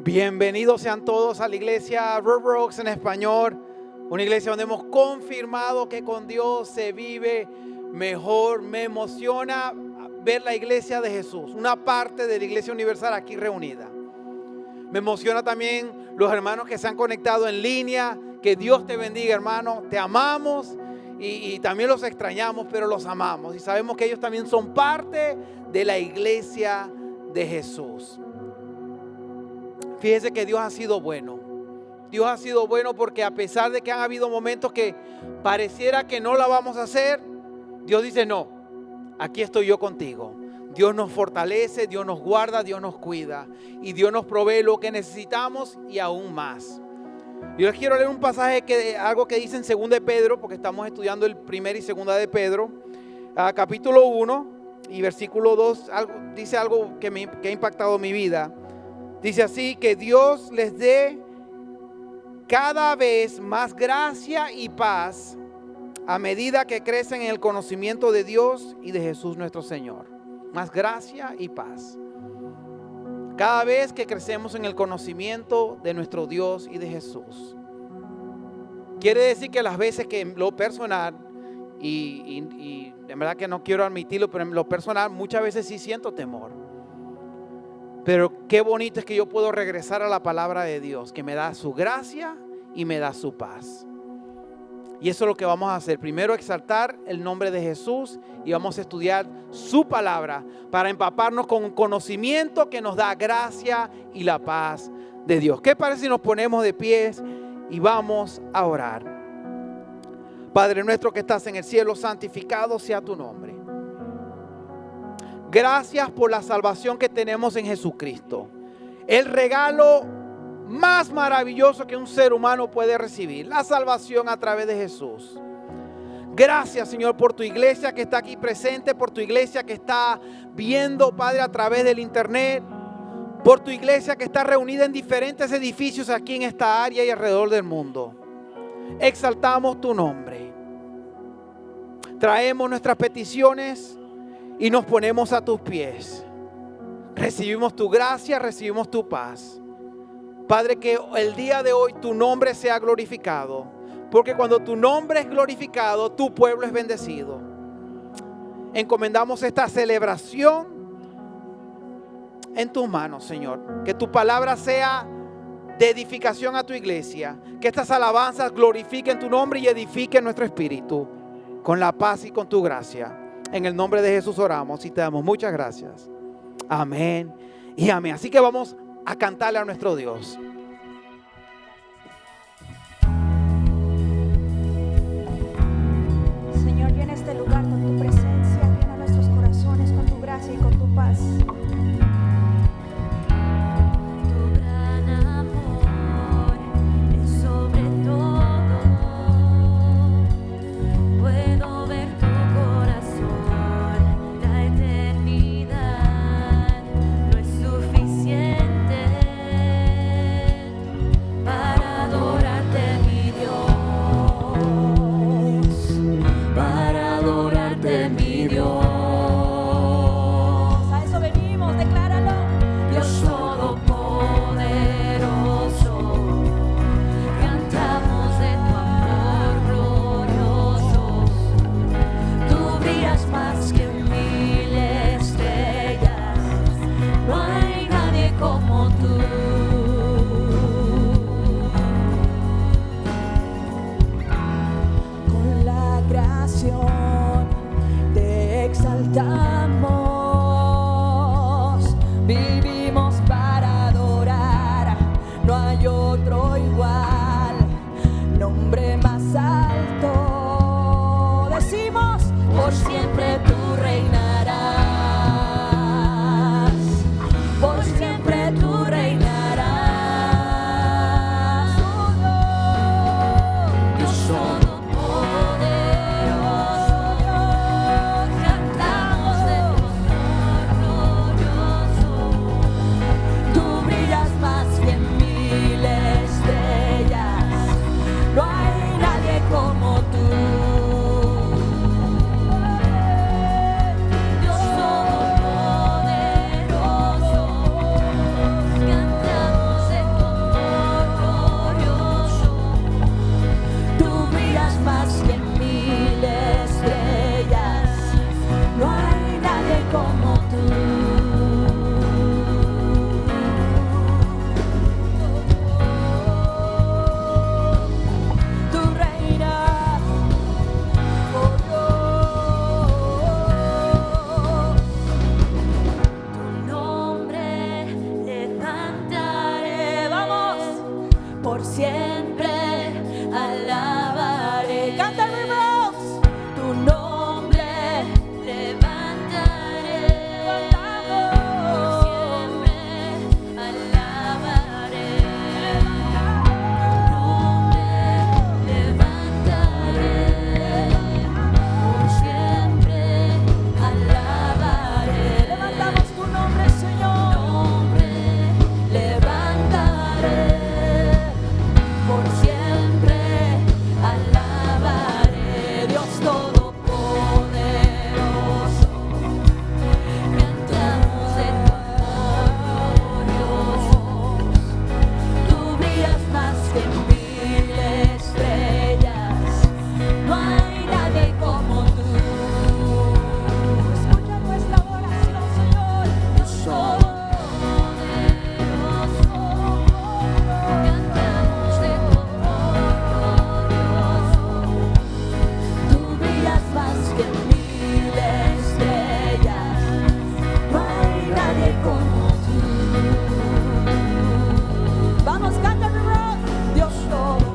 Bienvenidos sean todos a la iglesia River Oaks en español, una iglesia donde hemos confirmado que con Dios se vive mejor. Me emociona ver la iglesia de Jesús, una parte de la iglesia universal aquí reunida. Me emociona también los hermanos que se han conectado en línea. Que Dios te bendiga, hermano. Te amamos y también los extrañamos, pero los amamos. Y sabemos que ellos también son parte de la iglesia de Jesús. Fíjese que Dios ha sido bueno. Dios ha sido bueno porque a pesar de que han habido momentos que pareciera que no la vamos a hacer, Dios dice no, aquí estoy yo contigo. Dios nos fortalece, Dios nos guarda, Dios nos cuida y Dios nos provee lo que necesitamos y aún más. Yo les quiero leer un pasaje, algo que dice en 2 de Pedro, porque estamos estudiando el 1 y 2 de Pedro, capítulo 1 y versículo 2, dice algo que ha impactado mi vida. Dice así: que Dios les dé cada vez más gracia y paz a medida que crecen en el conocimiento de Dios y de Jesús nuestro Señor. Más gracia y paz. Cada vez que crecemos en el conocimiento de nuestro Dios y de Jesús. Quiere decir que las veces que en lo personal, y en verdad que no quiero admitirlo, pero en lo personal muchas veces sí siento temor. Pero qué bonito es que yo puedo regresar a la palabra de Dios, que me da su gracia y me da su paz. Y eso es lo que vamos a hacer. Primero exaltar el nombre de Jesús y vamos a estudiar su palabra para empaparnos con un conocimiento que nos da gracia y la paz de Dios. ¿Qué parece si nos ponemos de pies y vamos a orar? Padre nuestro que estás en el cielo, santificado sea tu nombre. Gracias por la salvación que tenemos en Jesucristo. El regalo más maravilloso que un ser humano puede recibir. La salvación a través de Jesús. Gracias, Señor, por tu iglesia que está aquí presente. Por tu iglesia que está viendo, Padre, a través del internet. Por tu iglesia que está reunida en diferentes edificios aquí en esta área y alrededor del mundo. Exaltamos tu nombre. Traemos nuestras peticiones y nos ponemos a tus pies. Recibimos tu gracia, recibimos tu paz. Padre, que el día de hoy tu nombre sea glorificado. Porque cuando tu nombre es glorificado, tu pueblo es bendecido. Encomendamos esta celebración en tus manos, Señor. Que tu palabra sea de edificación a tu iglesia. Que estas alabanzas glorifiquen tu nombre y edifiquen nuestro espíritu. Con la paz y con tu gracia. En el nombre de Jesús oramos y te damos muchas gracias. Amén y amén. Así que vamos a cantarle a nuestro Dios. Señor, llena este lugar con tu presencia, llena nuestros corazones con tu gracia y con tu paz. Tu gran amor es sobre todo. Puedo ver tu corazón, la eternidad no es suficiente para adorarte, mi Dios, para adorarte, mi Dios. A eso venimos, decláralo. Dios todopoderoso, cantamos de tu amor glorioso. Tú brillas más que 1000 estrellas, no hay nadie como tú. Con la creación te exaltamos, vivimos para adorar, no hay otro igual, nombre más alto, decimos, por siempre tú reinarás, por siempre tú reinarás, oh Dios todopoderoso, cantamos de tu amor glorioso. siempre alabaré. Canta mi voz, tu nombre levantaré. Por siempre alabaré. Tu nombre levantaré. Por siempre alabaré. Levantamos tu nombre, Señor. Nombre levantaré. Por siempre alabaré. Dios todopoderoso, cantamos de tu amor, Dios. Tú brillas más que 1000 estrellas, no hay nadie como tú. Escucha nuestra oración, Señor. Dios todopoderoso, cantamos de tu amor, Dios. Tú brillas más que 1000 estrellas, no hay nadie como tú. Vamos, canta mi voz, Dios todo.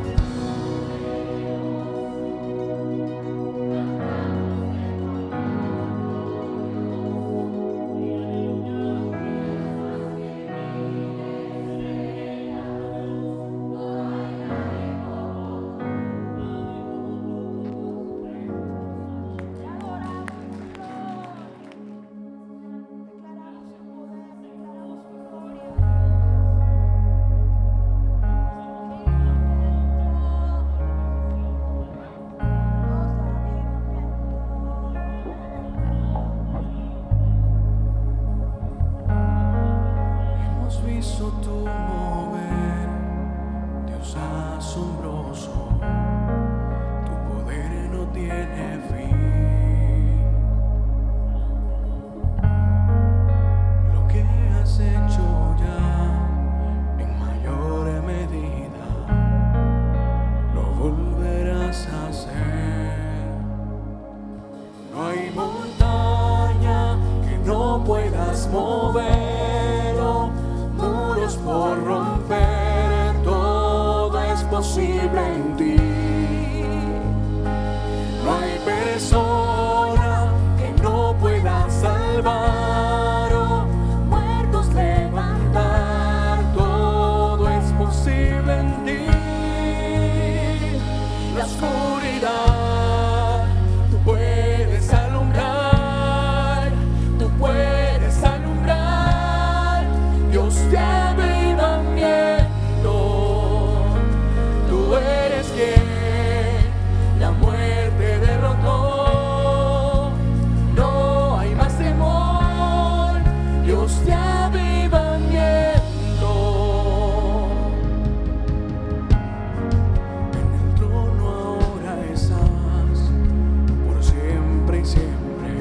Hemos visto tu mover, Dios asombroso, tu poder no tiene fin. Lo que has hecho ya en mayor medida, lo volverás a hacer. No hay montaña que no puedas mover, o muros por romper, todo es posible en ti. No hay persona que no pueda salvar, o muertos levantar, todo es posible en ti. La oscuridad, tú puedes alumbrar, tú puedes alumbrar. Dios te avivamiento, tú eres quien la muerte derrotó. No hay más temor, Dios te avivamiento. En el trono ahora estás, por siempre y siempre,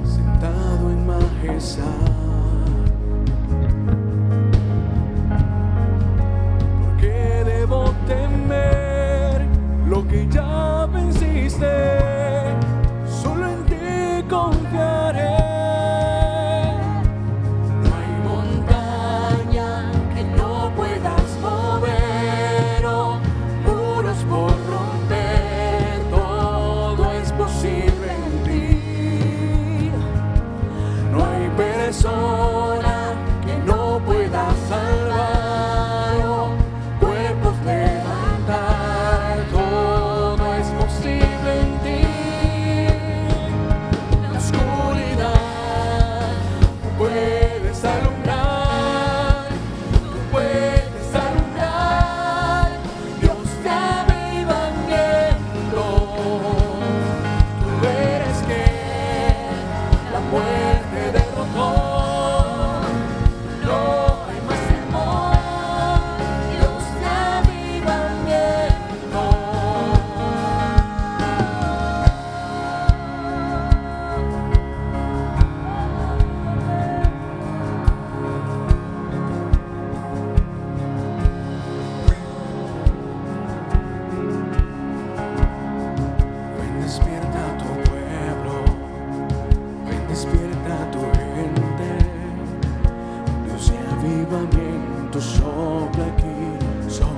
sentado en majestad. ¿Por qué debo temer lo que ya venciste? Solo en ti confiaré. No hay montaña que no puedas mover, o muros por romper, todo es posible en ti. No hay persona que no pueda salvar, o cuerpos levantar, todo es posible en ti. La oscuridad, tú puedes alumbrar, tú puedes alumbrar. Dios te avivamiento, tú eres quien la muerte derrotó. No hay más temor, Dios te avivamiento. Ven, despierta a tu pueblo, ven, despierta a tu gente. Dios de avivamiento sopla aquí, sopla.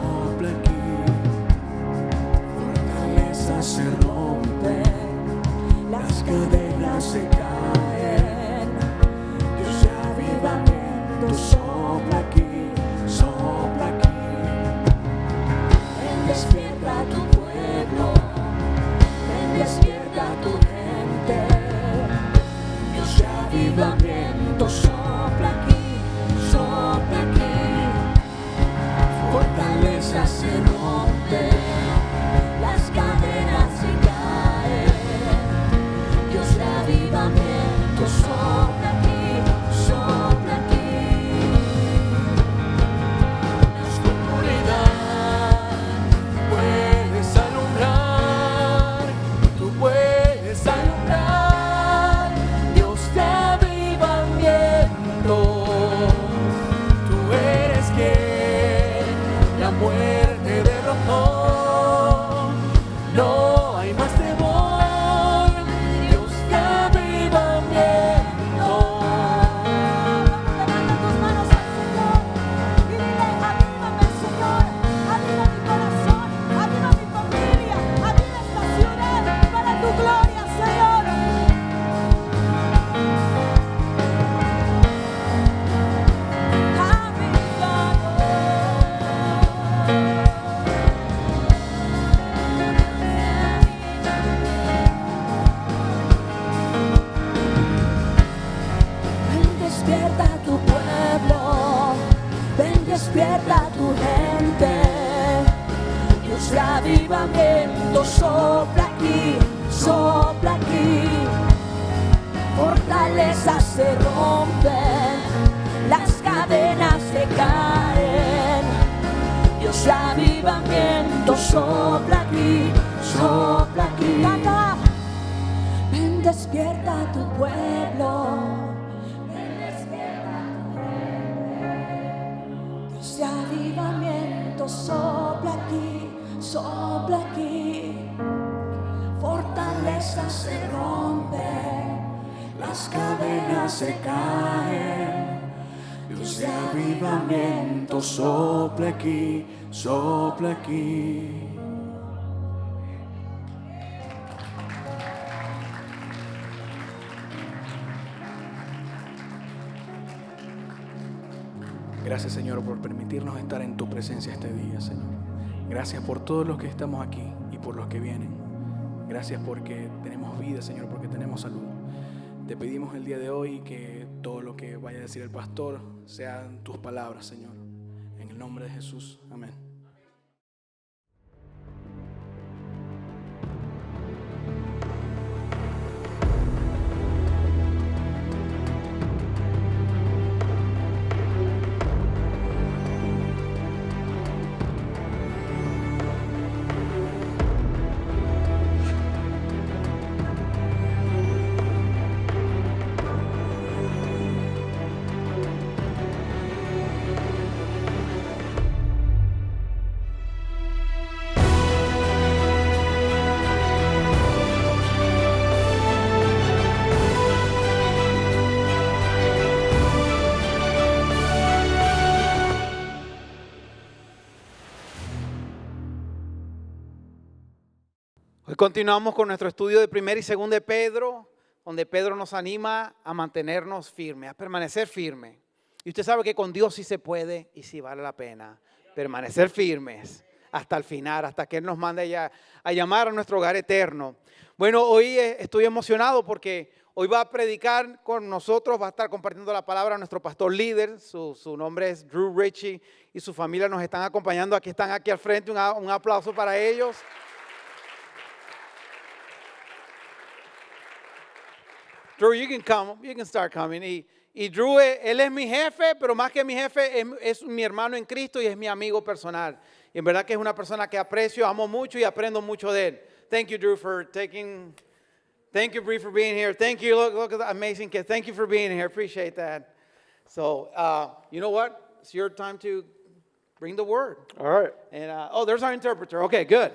despierta a tu pueblo, ven, despierta a tu gente. Dios de avivamiento sopla aquí, sopla aquí. Fortalezas se rompen, las cadenas se caen. Dios de avivamiento sopla aquí, sopla aquí. Canta. Ven, despierta a tu pueblo, ven, despierta a tu pueblo. Dios de avivamiento sopla aquí, sopla aquí. Fortalezas se rompen, las cadenas se caen. Dios de avivamiento sopla aquí, sopla aquí. Gracias, Señor, por permitirnos estar en tu presencia este día, Señor. Gracias por todos los que estamos aquí y por los que vienen. Gracias porque tenemos vida, Señor, porque tenemos salud. Te pedimos el día de hoy que todo lo que vaya a decir el pastor sean tus palabras, Señor. En el nombre de Jesús. Amén. Hoy continuamos con nuestro estudio de 1 y 2 de Pedro, donde Pedro nos anima a mantenernos firmes, a permanecer firmes. Y usted sabe que con Dios sí se puede y sí vale la pena permanecer firmes hasta el final, hasta que Él nos mande ya a llamar a nuestro hogar eterno. Bueno, hoy estoy emocionado porque hoy va a predicar con nosotros, va a estar compartiendo la palabra nuestro pastor líder, su nombre es Drew Ritchie y su familia nos están acompañando, están aquí al frente, un aplauso para ellos. Drew, you can start coming. Y Drew, él es mi jefe, pero más que mi jefe, es mi hermano en Cristo y es mi amigo personal. Y en verdad que es una persona que aprecio, amo mucho y aprendo mucho de él. Thank you, Drew, thank you, Bree, for being here. Thank you, look at the amazing kid. Thank you for being here, appreciate that. So, you know what? It's your time to bring the word. All right. And, there's our interpreter. Okay, good.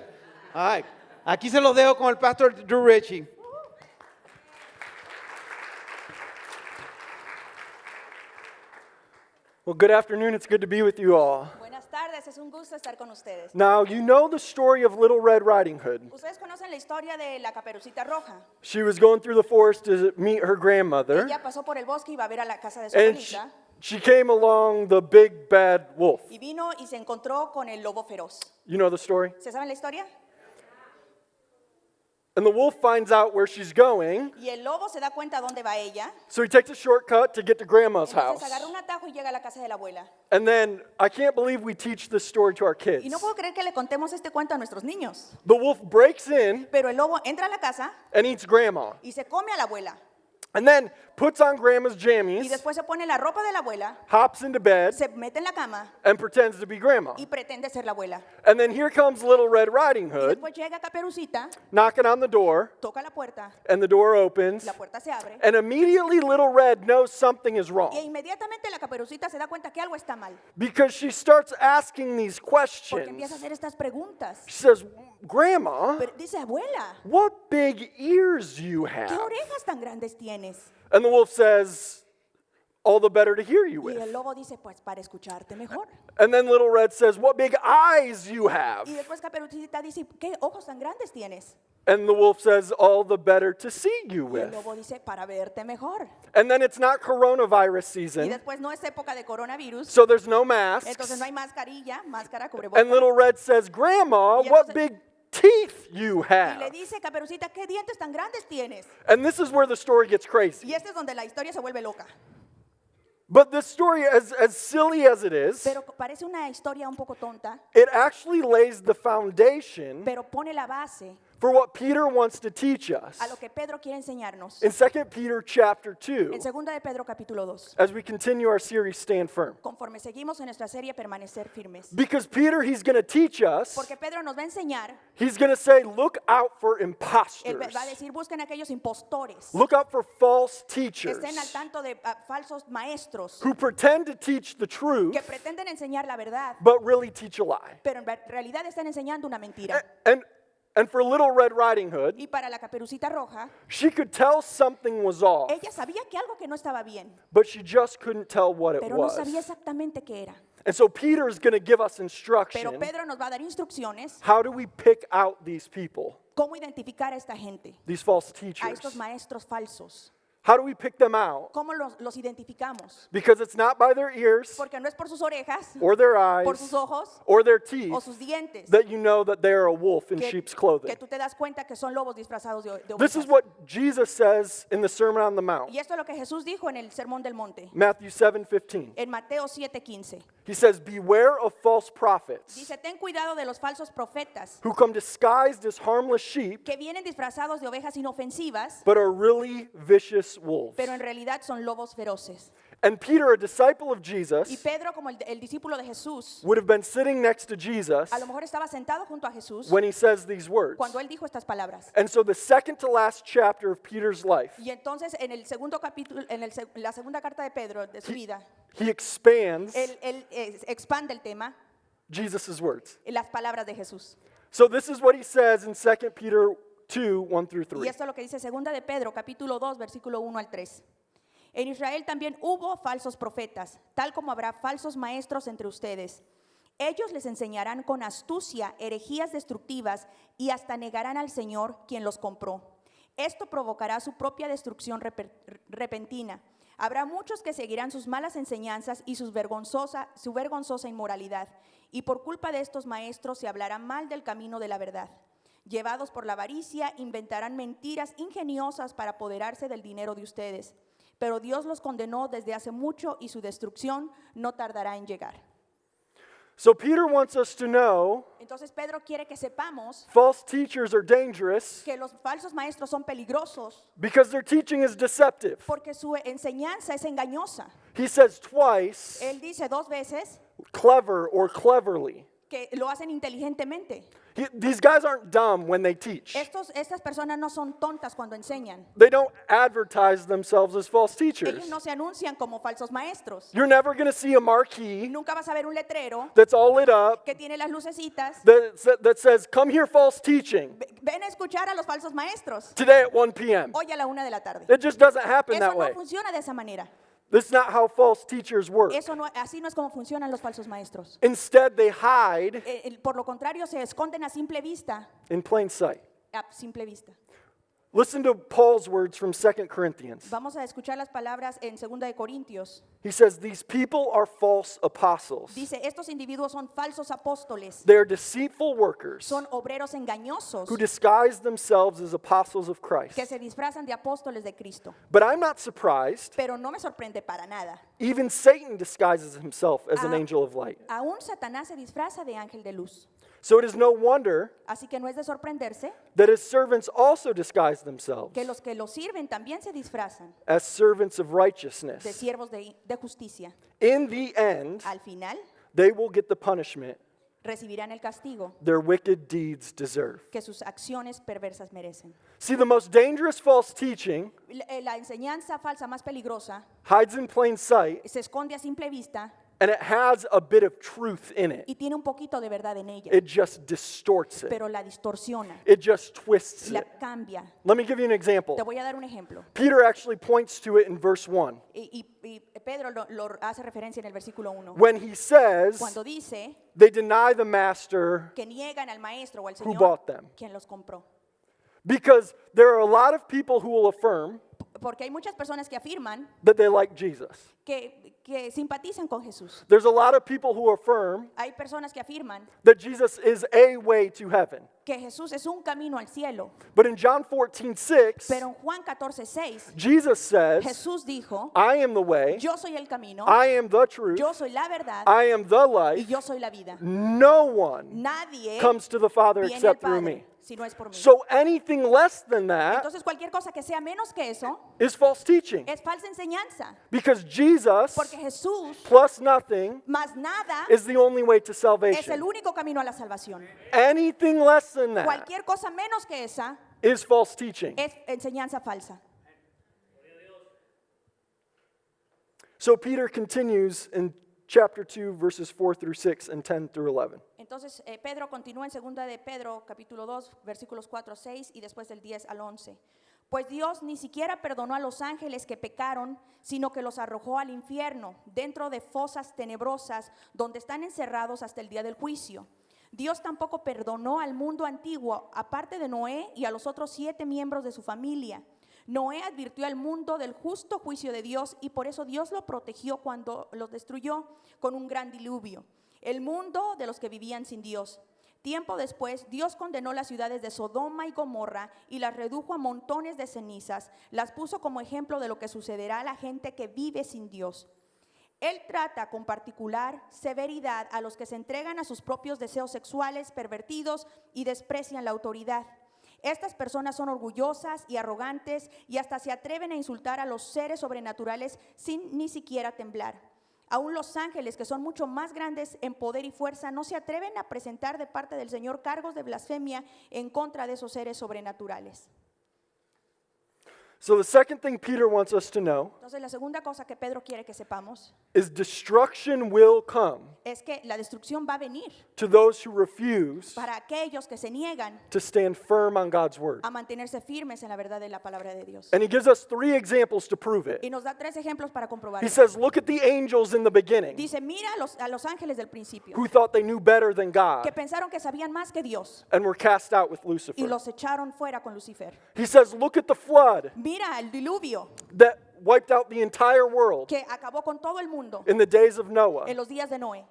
All right. Aquí se los dejo con el pastor Drew Ritchie. Well, good afternoon. It's good to be with you all. Buenas tardes, es un gusto estar con ustedes. Now, you know the story of Little Red Riding Hood. Ustedes conocen la historia de la Caperucita Roja. She was going through the forest to meet her grandmother, Ella pasó por el bosque y iba a ver a la casa de su and abuelita. she came along the big bad wolf. Y vino y se encontró con el lobo feroz. You know the story? ¿Se saben la historia? And the wolf finds out where she's going, Y el lobo se da cuenta dónde va ella. so he takes a shortcut to get to Grandma's Entonces house. agarra un atajo y llega a la casa de la abuela. And then, I can't believe we teach this story to our kids. Y no puedo creer que le contemos este cuento a nuestros niños. The wolf breaks in Pero el lobo entra a la casa and eats Grandma, y se come a la abuela. and then puts on Grandma's Y jammies, después se pone la ropa de la abuela, hops into bed, se mete en la cama and pretends to be Grandma. y pretende ser la abuela. And then here comes Little Red Riding Y Hood, después llega Caperucita, knocking on the door, toca la puerta, and the door opens, la puerta se abre. and immediately Little Red knows something is Y wrong, inmediatamente la Caperucita se da cuenta que algo está mal. because she starts asking these Porque empieza a questions. hacer estas preguntas. She says, Grandma, Pero dice, abuela, what big ears you ¿qué have? orejas tan grandes tienes? And the wolf says, all the better to hear you Y el with. lobo dice, pues para escucharte mejor. And then Little Red says, what big eyes you have. Y después Caperucita dice, ¿qué ojos tan grandes tienes? And the wolf says, all the better to see you Y el with. lobo dice, para verte mejor. And then it's not coronavirus Y season, después no es época de coronavirus. so there's no masks. Entonces no hay mascarilla, máscara, And cubrebocas. Little Red says, Grandma, Y what entonces- big teeth you Y le have. dice, Caperucita, ¿qué dientes tan grandes tienes? And this is where the story gets crazy. Y este es donde la historia se vuelve loca. But this story, as silly as it is, Pero parece una historia un poco tonta, it actually lays the foundation pero pone la base for what Peter wants to teach us. a lo que Pedro quiere enseñarnos. In 2 Peter chapter 2, En 2 de Pedro capítulo 2, as we continue our series, Stand Firm. conforme seguimos en nuestra serie Permanecer Firmes. Because Peter, he's going to teach us, Porque Pedro nos va a enseñar, he's going to say, look out for él imposters. va a decir, busquen aquellos impostores. Look out for false teachers Estén al tanto de falsos maestros who pretend to teach the truth, que pretenden enseñar la verdad, but really teach a lie. pero en realidad están enseñando una mentira. And for Little Red Riding Hood, Y para la Caperucita Roja, she could tell something was off, ella sabía que algo que no estaba bien, but she just couldn't tell what it pero no was. sabía exactamente qué era. And so Peter is going to give us Pero instruction. Pedro nos va a dar instrucciones How do we pick out these people, cómo identificar a esta gente, these false a teachers? estos maestros falsos. How do we pick them out? ¿Cómo los identificamos? Because it's not by their ears Porque no es por sus orejas, or their por eyes sus ojos or their teeth o sus dientes that you know that they are a wolf in que, sheep's clothing. que tú te das cuenta que son lobos disfrazados de This is ovejas. what Jesus says in the Sermon on the Mount, Y esto es lo que Jesús dijo en el Sermón del Monte, Matthew 7:15. en Mateo 7:15. He says, beware of false prophets Dice, ten cuidado de los falsos profetas who come disguised as harmless sheep, que vienen disfrazados de ovejas inofensivas, but are really vicious wolves. pero en realidad son lobos feroces. And Peter, a disciple of Y Jesus, Pedro, como el discípulo de Jesús, would have been sitting next to Jesus a lo mejor estaba sentado junto a Jesús when he says these words. cuando él dijo estas palabras. And so the second to last chapter of Peter's life, Y entonces en el segundo capítulo, la segunda carta de Pedro, de su vida, he expands él expande el tema, Jesus' words. las palabras de Jesús. So this is what he says in 2 Peter 2, 1 through 3. Y esto es lo que dice segunda de Pedro, capítulo 2, versículo 1 al 3. En Israel también hubo falsos profetas, tal como habrá falsos maestros entre ustedes. Ellos les enseñarán con astucia herejías destructivas y hasta negarán al Señor quien los compró. Esto provocará su propia destrucción repentina. Habrá muchos que seguirán sus malas enseñanzas y su vergonzosa inmoralidad. Y por culpa de estos maestros se hablará mal del camino de la verdad. Llevados por la avaricia, inventarán mentiras ingeniosas para apoderarse del dinero de ustedes. Pero Dios los condenó desde hace mucho y su destrucción no tardará en llegar. So Peter wants us to know Entonces Pedro quiere que sepamos false teachers are dangerous que los falsos maestros son peligrosos because their teaching is deceptive. porque su enseñanza es engañosa. He says twice, Él dice 2 veces clever or cleverly. que lo hacen inteligentemente. These guys aren't dumb when they teach. Estas personas no son tontas cuando enseñan. They don't advertise themselves as false teachers. Ellos no se anuncian como falsos maestros. You're never going to see a marquee Nunca vas a ver un letrero that's all lit up que tiene las lucecitas. that says, come here, false teaching, Ven a escuchar a los falsos maestros today at 1 p.m. hoy a la 1 de la tarde. It just doesn't happen Eso that way. no funciona de esa manera. This is not how false teachers work. Así no es como funcionan los falsos maestros. Instead, they hide Por lo contrario, se esconden a simple vista. in plain sight. A simple vista. Listen to Paul's words from 2 Corinthians. Vamos a escuchar las palabras en 2 de Corintios. He says, these people are false apostles. Dice, estos individuos son falsos apóstoles. They are deceitful workers Son obreros engañosos who disguise themselves as apostles of Christ. que se disfrazan de apóstoles de Cristo. But I'm not surprised. Pero no me sorprende para nada. Even Satan disguises himself as an angel of light. Aún Satanás se disfraza de ángel de luz. So it is no wonder Así que no es de sorprenderse that his servants also disguise themselves que los que lo sirven también se disfrazan as servants of de righteousness. siervos de justicia. In the end, Al final they will get the punishment recibirán el castigo their wicked deeds deserve. que sus acciones perversas merecen. See, the most dangerous false teaching La enseñanza falsa más peligrosa hides in plain sight, se esconde a simple vista and it has a bit of truth in it. y tiene un poquito de verdad en ella, It just distorts it. pero la distorsiona, It just twists la it. cambia. Let me give you an example. Te voy a dar un ejemplo. Peter actually points to it in verse 1 Y Pedro lo hace referencia en el versículo 1. when he says Cuando dice they deny the master que niegan al maestro o al who Señor bought them. quien los compró. Because there are a lot of people who will affirm Porque hay muchas personas que afirman that they like Jesus. que simpatizan con Jesús. There's a lot of people who affirm Hay personas que afirman that Jesus is a way to heaven. que Jesús es un camino al cielo. But in John 14:6, Pero en Juan 14:6, Jesus says, Jesús dijo, I am the way, yo soy el camino, I am the truth, yo soy la verdad I am the y life. yo soy la vida. No one Nadie comes to the Father viene al except through me. Padre si no es por mí. So anything less than that Entonces cualquier cosa que sea menos que eso is false teaching. es falsa enseñanza. Because Jesus Porque Jesús plus nothing más nada is the only way to es el salvation. único camino a la salvación. Anything less than that Cualquier cosa menos que esa is false teaching. es enseñanza falsa. So Peter continues in chapter 2, verses 4 through 6 and 10 through 11. Entonces Pedro continúa en 2 de Pedro capítulo 2 versículos 4 a 6 y después del 10 al 11. Pues Dios ni siquiera perdonó a los ángeles que pecaron, sino que los arrojó al infierno, dentro de fosas tenebrosas, donde están encerrados hasta el día del juicio. Dios tampoco perdonó al mundo antiguo, aparte de Noé y a los otros 7 miembros de su familia. Noé advirtió al mundo del justo juicio de Dios y por eso Dios lo protegió cuando los destruyó con un gran diluvio. El mundo de los que vivían sin Dios. Tiempo después, Dios condenó las ciudades de Sodoma y Gomorra y las redujo a montones de cenizas. Las puso como ejemplo de lo que sucederá a la gente que vive sin Dios. Él trata con particular severidad a los que se entregan a sus propios deseos sexuales pervertidos y desprecian la autoridad. Estas personas son orgullosas y arrogantes y hasta se atreven a insultar a los seres sobrenaturales sin ni siquiera temblar. Aún los ángeles, que son mucho más grandes en poder y fuerza, no se atreven a presentar de parte del Señor cargos de blasfemia en contra de esos seres sobrenaturales. So the second thing Peter wants us to know Entonces, la segunda cosa que Pedro quiere que sepamos is destruction will come es que la destrucción va a venir to those who refuse para aquellos que se niegan to stand firm on God's word. a mantenerse firmes en la verdad de la palabra de Dios. And he gives us 3 examples to prove it. Y nos da 3 ejemplos para comprobarlo. He says, look at the angels in the beginning Dice, mira a los ángeles del principio, who thought they knew better than God que pensaron que sabían más que Dios and were cast out with y Lucifer. los echaron fuera con Lucifer. He says, look at the flood Mira el diluvio that wiped out the entire world que acabó con todo el mundo in the days of Noah en los días de Noé,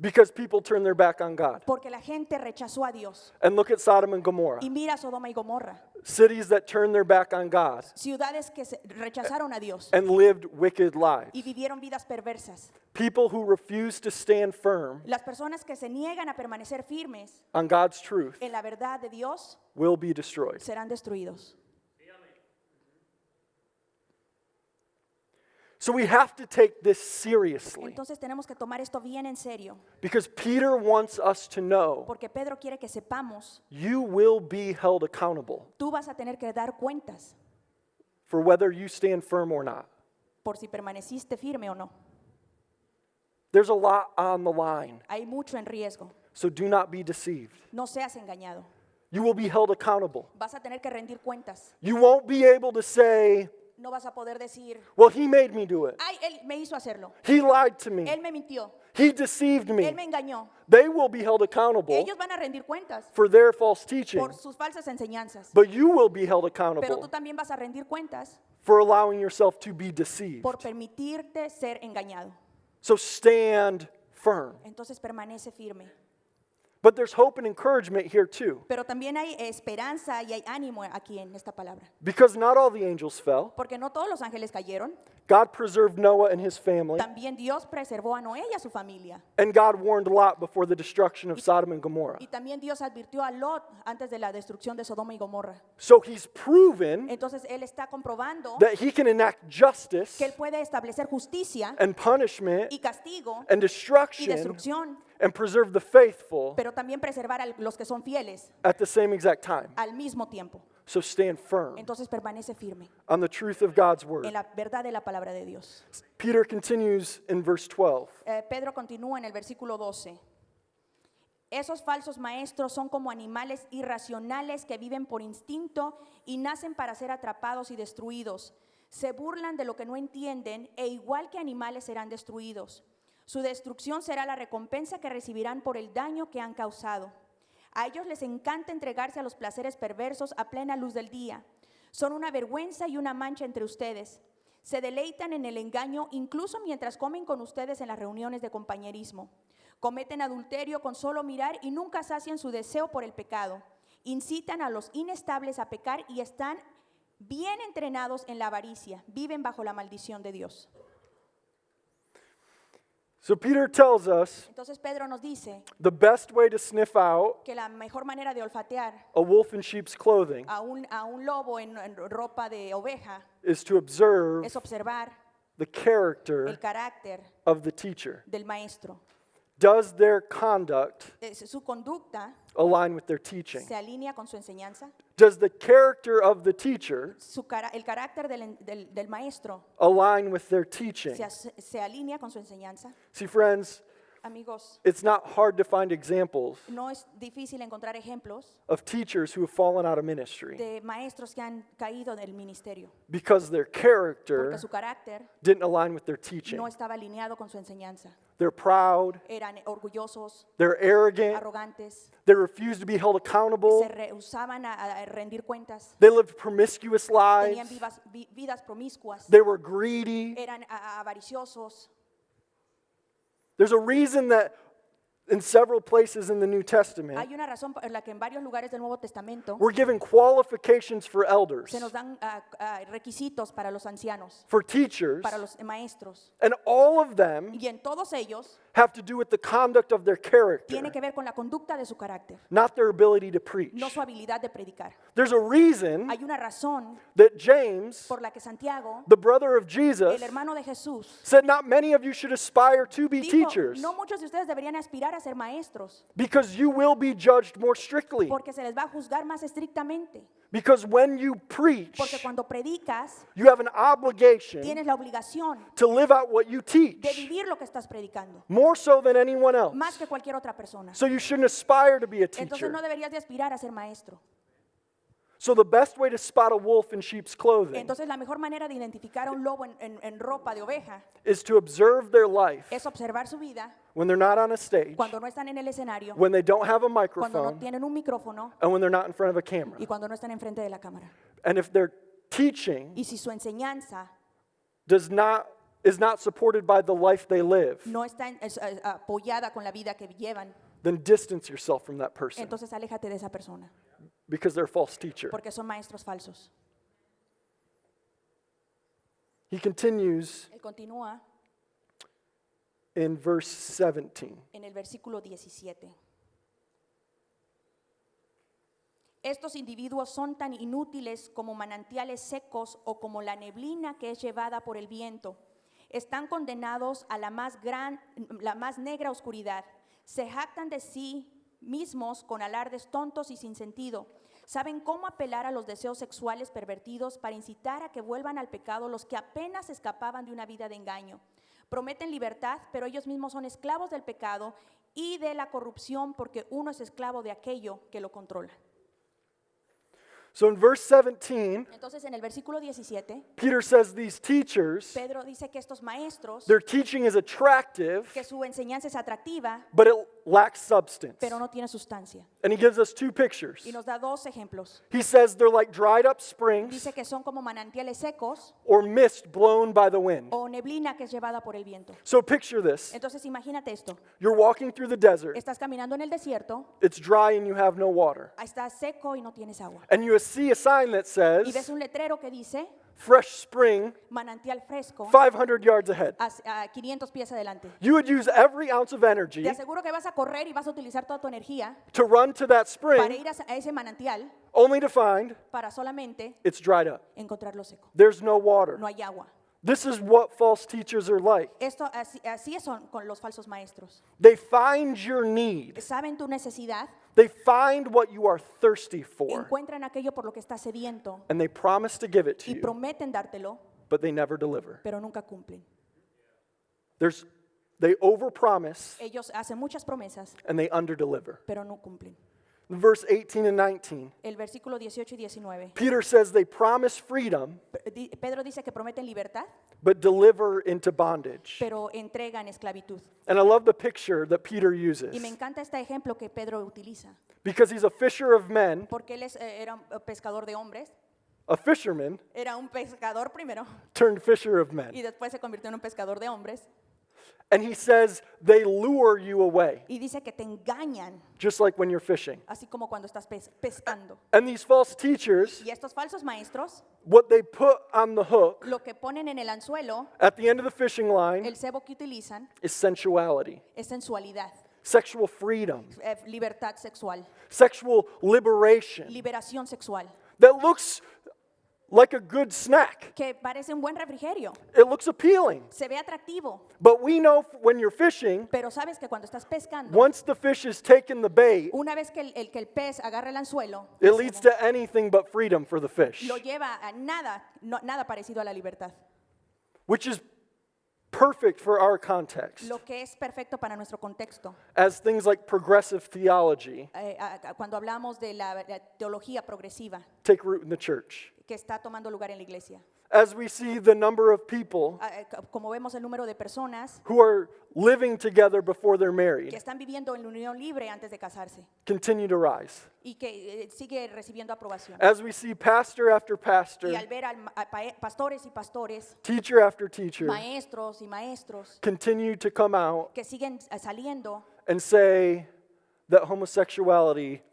because people turned their back on God. porque la gente rechazó a Dios. And look at Sodom and Gomorrah, Y mira Sodoma y Gomorra, cities that turned their back on God ciudades que rechazaron a Dios and lived wicked lives. y vivieron vidas perversas. People who refuse to stand firm Las personas que se niegan a permanecer firmes on God's truth en la verdad de Dios will be destroyed. serán destruidos. So we have to take this seriously Entonces tenemos que tomar esto bien en serio, because Peter wants us to know porque Pedro quiere que sepamos, you will be held accountable tú vas a tener que dar cuentas for whether you stand firm or not. por si permaneciste firme o no. There's a lot on the line, Hay mucho en riesgo. so do not be deceived. No seas engañado. You will be held accountable. Vas a tener que rendir cuentas. You won't be able to say, No vas a poder decir, well, he made me do it. ay, él me hizo hacerlo. He lied to me. Él me mintió. He deceived Él me. me engañó. They will be held accountable Ellos van a rendir cuentas for their false teaching, por sus falsas enseñanzas. but you will be held Pero tú accountable también vas a rendir cuentas for allowing yourself to be deceived. por permitirte ser engañado. So stand firm. Entonces permanece firme. But there's hope and encouragement here too, Pero también hay esperanza y hay ánimo aquí en esta palabra. because not all the angels fell. Porque no todos los ángeles cayeron. God preserved Noah and his family, También Dios preservó a Noé y a su familia. and God warned Lot before the destruction of Sodom and Gomorrah. Y también Dios advirtió a Lot antes de la destrucción de Sodoma y Gomorra. So he's proven Entonces Él está comprobando that he can enact justice que Él puede establecer justicia and punishment y castigo and y destruction destrucción, and preserve the faithful pero también preservar a los que son fieles at the same exact time. al mismo tiempo. So stand firm Entonces permanece firme on the truth of God's word. en la verdad de la palabra de Dios. Peter continues in verse 12. Pedro continúa en el versículo 12. Esos falsos maestros son como animales irracionales que viven por instinto y nacen para ser atrapados y destruidos. Se burlan de lo que no entienden e igual que animales serán destruidos. Su destrucción será la recompensa que recibirán por el daño que han causado. A ellos les encanta entregarse a los placeres perversos a plena luz del día. Son una vergüenza y una mancha entre ustedes. Se deleitan en el engaño incluso mientras comen con ustedes en las reuniones de compañerismo. Cometen adulterio con solo mirar y nunca sacian su deseo por el pecado. Incitan a los inestables a pecar y están bien entrenados en la avaricia. Viven bajo la maldición de Dios. So Peter tells us Entonces Pedro nos dice the best way to sniff out que la mejor manera de olfatear a wolf in sheep's clothing a un lobo en ropa de oveja is to observe es observar the character el carácter of the teacher. del maestro. Does their conduct Su conducta align with their teaching? se alinea con su enseñanza. Does the character of the teacher El carácter del maestro align with their teaching? se alinea con su enseñanza. See, friends, Amigos, it's not hard to find examples no es difícil encontrar ejemplos of teachers who have fallen out of ministry de maestros que han caído del ministerio because their character porque su carácter didn't align with their teaching. no estaba alineado con su enseñanza. They're proud, Eran orgullosos, they're arrogant, arrogantes, they refuse to be held accountable, se rehusaban a rendir cuentas, they lived promiscuous tenían lives, vidas promiscuas, they were greedy. eran avariciosos. There's a reason that in several places in the New Testament, Hay una razón por la que en varios lugares del Nuevo Testamento we're given qualifications for elders, se nos dan requisitos para los ancianos, for teachers, para los maestros. and all of them Y en todos ellos have to do with the conduct of their character, tiene que ver con la conducta de su carácter, not their ability to preach. no su habilidad de predicar. There's a reason Hay una razón that James, por la que Santiago, the brother of Jesus, el hermano de Jesús, said not many of you should aspire to be dijo, teachers no muchos de ustedes deberían aspirar a ser maestros, because you will be judged more strictly. porque se les va a juzgar más estrictamente. Because when you preach, Porque cuando predicas, you have an obligation tienes la obligación to live out what you de teach, vivir lo que estás predicando, more so than anyone else. más que cualquier otra persona. So you shouldn't aspire to be a Entonces teacher. no deberías de aspirar a ser maestro. So the best way to spot a wolf in sheep's clothing Entonces la mejor manera de identificar a un lobo en ropa de oveja is to observe their life es observar su vida when they're not on a stage, cuando no están en el escenario, when they don't have a cuando no microphone, tienen un micrófono and when they're not in front of a camera. y cuando no están enfrente de la cámara. And if their teaching Y si su enseñanza is not supported by the life they live, no está apoyada con la vida que llevan, then distance yourself from that person entonces aléjate de esa persona, because they're a false teacher. porque son maestros falsos. He continues Él continúa in verse 17. en el versículo 17. Estos individuos son tan inútiles como manantiales secos o como la neblina que es llevada por el viento. Están condenados a la más negra oscuridad. Se jactan de sí mismos con alardes tontos y sin sentido. Saben cómo apelar a los deseos sexuales pervertidos para incitar a que vuelvan al pecado los que apenas escapaban de una vida de engaño. Prometen libertad, pero ellos mismos son esclavos del pecado y de la corrupción porque uno es esclavo de aquello que lo controla. So in verse 17, Entonces en el versículo 17, Peter says these teachers, Pedro dice que estos maestros, their teaching is attractive, que su enseñanza es atractiva, but it lacks substance. pero no tiene sustancia. And he gives us two pictures. Y nos da dos ejemplos. He says they're like dried up springs Dice que son como manantiales secos or mist blown by the wind. o neblina que es llevada por el viento. So picture this. Entonces imagínate esto. You're walking through the desert. Estás caminando en el desierto, It's dry and you have no water. estás seco y no tienes agua. And you see a sign that Y ves says, un letrero que dice fresh spring manantial fresco 500 yards ahead. a 500 pies adelante. You would use every ounce of energy Te aseguro que vas a correr y vas a utilizar toda tu energía to run to that para spring ir a ese manantial only to find para solamente it's dried up. encontrarlo seco. There's no water. No hay agua. This is what false teachers are like. Esto así son con los falsos maestros. They find your need. Saben tu necesidad, They find what you are thirsty for. encuentran aquello por lo que estás sediento And they promise to give it to y you, prometen dártelo, but they never deliver. pero nunca cumplen. They overpromise Ellos hacen muchas promesas, and they underdeliver. pero no cumplen. Verse 18 and 19, El versículo 18 y 19. Peter says they promise freedom, Pedro dice que prometen libertad, but deliver into bondage. pero entregan esclavitud. And I love the picture that Peter uses Y me encanta este ejemplo que Pedro utiliza, because he's a fisher of men, porque él era un pescador de hombres a fisherman, era un pescador primero turned fisher of y men. después se convirtió en un pescador de hombres. And he says they lure you away, Y dice que te engañan, just like when you're fishing. así como cuando estás pescando. And these false teachers, Y estos falsos maestros, what they put on the hook lo que ponen en el anzuelo, at the end of the fishing line el cebo que utilizan, is sensuality, es sensualidad, sexual freedom, libertad sexual, sexual liberation liberación sexual, that looks like a good snack. que parece un buen refrigerio, It looks appealing. se ve atractivo, But we know when you're fishing, pero sabes que cuando estás pescando, once the fish has taken the bait, una vez que el pez agarra el anzuelo, it leads to anything but freedom for the fish, lo lleva a nada, nada parecido a la libertad, which is perfect for our context. lo que es perfecto para nuestro contexto. As things like progressive theology Cuando hablamos de la teología progresiva take root in the church. que está tomando lugar en la iglesia. As we see the number of people Como vemos el número de personas who are living together before they're que married están viviendo en unión libre antes de casarse continue to rise. y que sigue recibiendo aprobación. As we see pastor after pastor, Y al ver pastores y pastores, teacher after teacher maestros y maestros continue to come out que siguen saliendo and say that homosexuality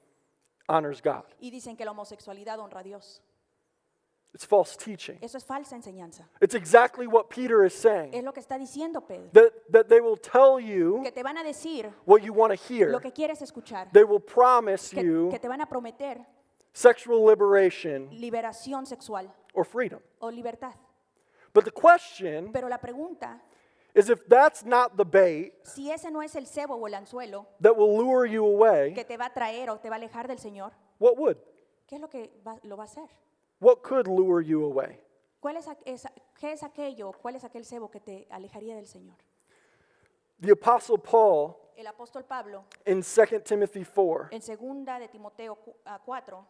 honors God. y dicen que la homosexualidad honra a Dios. It's false teaching. Eso es falsa enseñanza. It's exactly what Peter is Es saying. lo que está diciendo Pedro. That they will tell you Que te van a decir what you want to hear. lo que quieres escuchar. They will promise Que you te van a prometer sexual liberation liberación sexual or freedom. o libertad. But the question Pero la pregunta, is if that's not the bait si ese no es el cebo o el anzuelo that will lure you away, que te va a traer o te va a alejar del Señor, what would? ¿qué es lo que lo va a hacer? What could lure you away? ¿Qué es aquello? ¿Cuál es aquel cebo que te alejaría del Señor? The Apostle Paul El apóstol Pablo, in 2 Timothy 4, en 2 de Timoteo 4,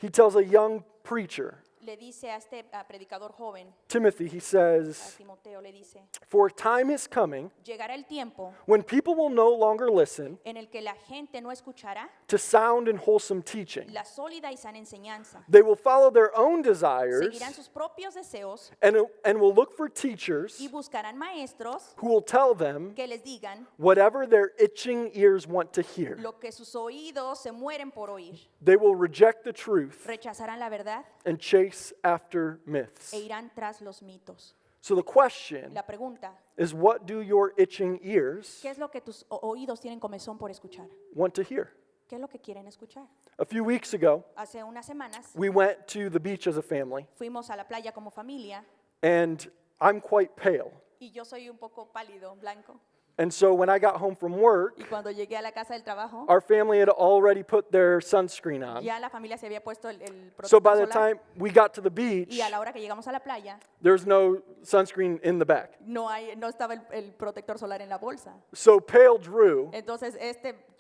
he tells a young preacher, le dice a este predicador joven, Timothy, he a says, Timoteo le dice, for time is coming llegará el tiempo when people will no longer listen en el que la gente no escuchará to sound and wholesome teaching. la sólida y sana enseñanza. They will follow their own desires Seguirán sus propios deseos and will look for teachers y buscarán maestros who will tell them que les digan whatever their itching ears want to hear. lo que sus oídos se mueren por oír. They will reject the truth Rechazarán la verdad and chase after myths. e irán tras los mitos. So the question La pregunta, is, what do your itching ears ¿qué es lo que tus oídos tienen comezón por escuchar? want to hear? ¿Qué es lo que quieren escuchar? A few weeks ago, Hace unas semanas we went to the beach as a family, fuimos a la playa como familia and I'm quite pale. y yo soy un poco pálido, blanco. And so when I got home from work, Y cuando llegué a la casa del trabajo, our family had already put their sunscreen on. ya la familia se había puesto el So protector by the solar time we got to the beach, y a la hora que llegamos a la playa there's no sunscreen in the back. no estaba el protector solar en la bolsa. So pale Drew Entonces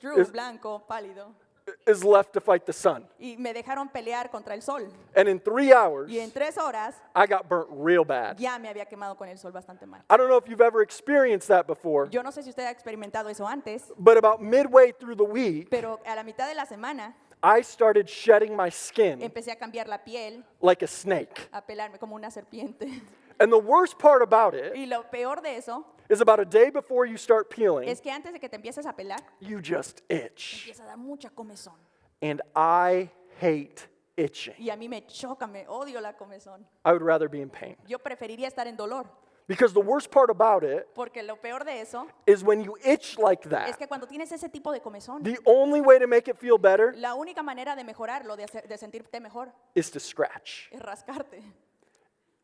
Drew, Es- blanco, pálido, is left to fight the sun. y me dejaron pelear contra el sol. And in 3 hours, Y en 3 horas I got burnt real bad. ya me había quemado con el sol bastante mal. I don't know if you've ever experienced that before, Yo no sé si usted ha experimentado eso antes, but about midway through the week, pero a la mitad de la semana I started shedding my skin empecé a cambiar la piel, like a snake. a pelarme como una serpiente. And the worst part about it Y lo peor de eso is about a day before you start peeling, es que antes de que te empieces a pelar, you just itch. empieza a dar mucha comezón. And I hate itching. Y a mí me choca, me odio la comezón. I would rather be in pain. Yo preferiría estar en dolor, Because the worst part about it porque lo peor de eso is when you itch like es that, que cuando tienes ese tipo de comezón, the only way to make it feel better la única manera de mejorarlo, de sentirte mejor, is to scratch. es rascarte.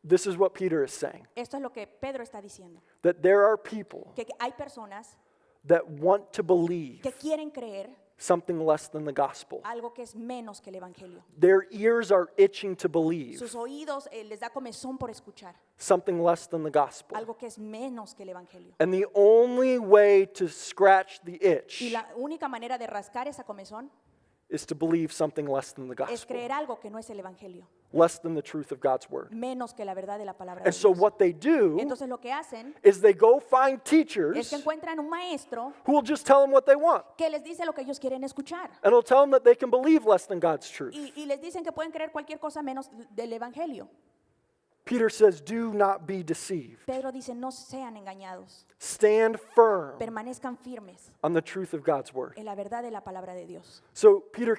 This is what Peter is saying. Esto es lo que Pedro está diciendo. That there are people Que hay personas that want to believe que quieren creer something less than the gospel. algo que es menos que el evangelio. Their ears are itching to believe Sus oídos les da comezón por escuchar something less than the gospel. algo que es menos que el evangelio. And the only way to scratch the Y itch la única manera de rascar esa comezón is to believe something less than the es gospel. creer algo que no es el evangelio. less than the truth of God's word. menos que la verdad de la palabra de And so Dios. what they do Entonces lo que hacen is they go find es teachers que encuentran un maestro who will just tell them what they want. que les dice lo que ellos quieren escuchar. And will tell them that they can believe less than God's truth. Y les dicen que pueden creer cualquier cosa menos del evangelio. Peter says, do not be deceived. Pedro dice, no sean engañados, Stand firm permanezcan firmes on the truth of God's word. en la verdad de la palabra de Dios. So Peter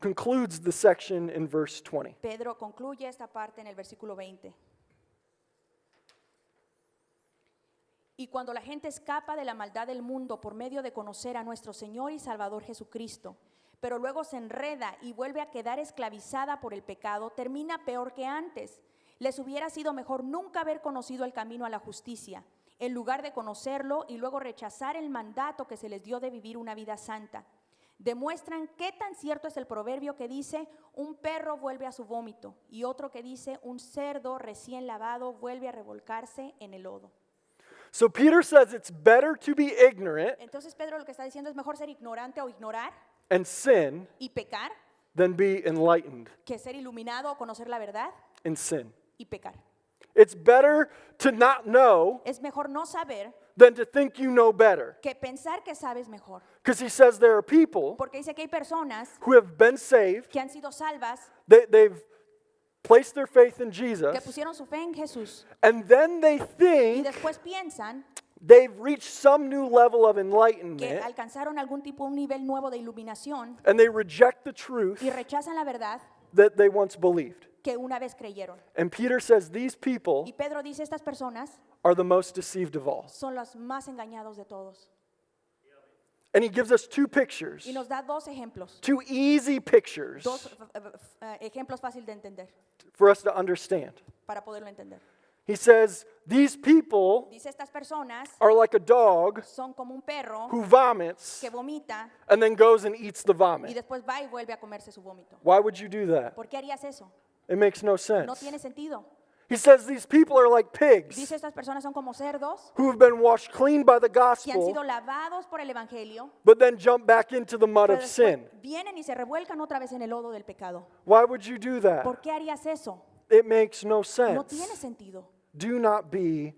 concludes the section in verse 20. Pedro concluye esta parte en el versículo 20. Y cuando la gente escapa de la maldad del mundo por medio de conocer a nuestro Señor y Salvador Jesucristo, pero luego se enreda y vuelve a quedar esclavizada por el pecado, termina peor que antes. Les hubiera sido mejor nunca haber conocido el camino a la justicia, en lugar de conocerlo y luego rechazar el mandato que se les dio de vivir una vida santa. Demuestran qué tan cierto es el proverbio que dice, un perro vuelve a su vómito, y otro que dice, un cerdo recién lavado vuelve a revolcarse en el lodo. So Peter says it's better to be ignorant Entonces Pedro lo que está diciendo es mejor ser ignorante o ignorar and sin y pecar than be enlightened que ser iluminado o conocer la verdad and sin. y pecar. It's better to not know Es mejor no saber than to think you know better. que pensar que sabes mejor. Because he says there are people Porque dice que hay personas who have been saved, que han sido salvas, they've placed their faith in que Jesus, pusieron su fe en Jesús and then they y think después piensan they've reached some new level of que enlightenment, alcanzaron un nivel nuevo de iluminación and they reject the truth y rechazan la verdad that they once believed. que una vez creyeron. And Peter says these Y people Pedro dice, estas personas are the most deceived of all. son los más engañados de todos. And he gives us two pictures, Y nos da dos ejemplos, two easy pictures dos ejemplos fáciles de entender, for us to understand. para poderlo entender. He says, these people Dice, estas personas are like a dog son como un perro who vomits que vomita and then goes and eats the y vomit. después va y vuelve a comerse su vómito. Why would you do that? ¿Por qué harías eso? It makes no No sense. tiene sentido. He says these people are like pigs Dice, estas personas son como cerdos who have been washed clean by the que han gospel, sido lavados por el evangelio, but then jump back into the mud pero of después sin. vienen y se revuelcan otra vez en el lodo del pecado. Why would you do that? ¿Por qué harías eso? It makes no No sense. tiene sentido. Do not be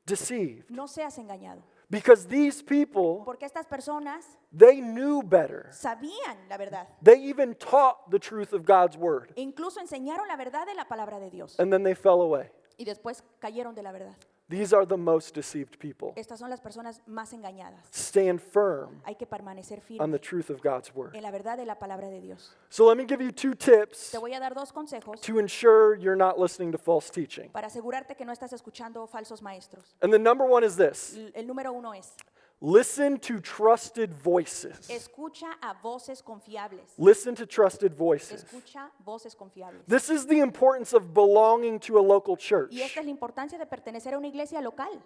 deceived. No seas engañado. Because these people, Porque estas personas they knew better. sabían la verdad. They even taught the truth of God's word. E incluso enseñaron la verdad de la palabra de Dios. And then they fell away. Y después cayeron de la verdad. These are the most deceived people. Estas son las personas más engañadas. Stand firm Hay que permanecer on firme the truth of God's word. en la verdad de la palabra de Dios. So let me give you two tips Te voy a dar dos consejos to ensure you're not listening to false teaching. para asegurarte que no estás escuchando falsos maestros. And the number one is this: El número uno es, listen to trusted voices. escucha a voces confiables. Listen to trusted voices. Escucha voces confiables. This is the importance of belonging to a local church. Y esta es la importancia de pertenecer a una iglesia local.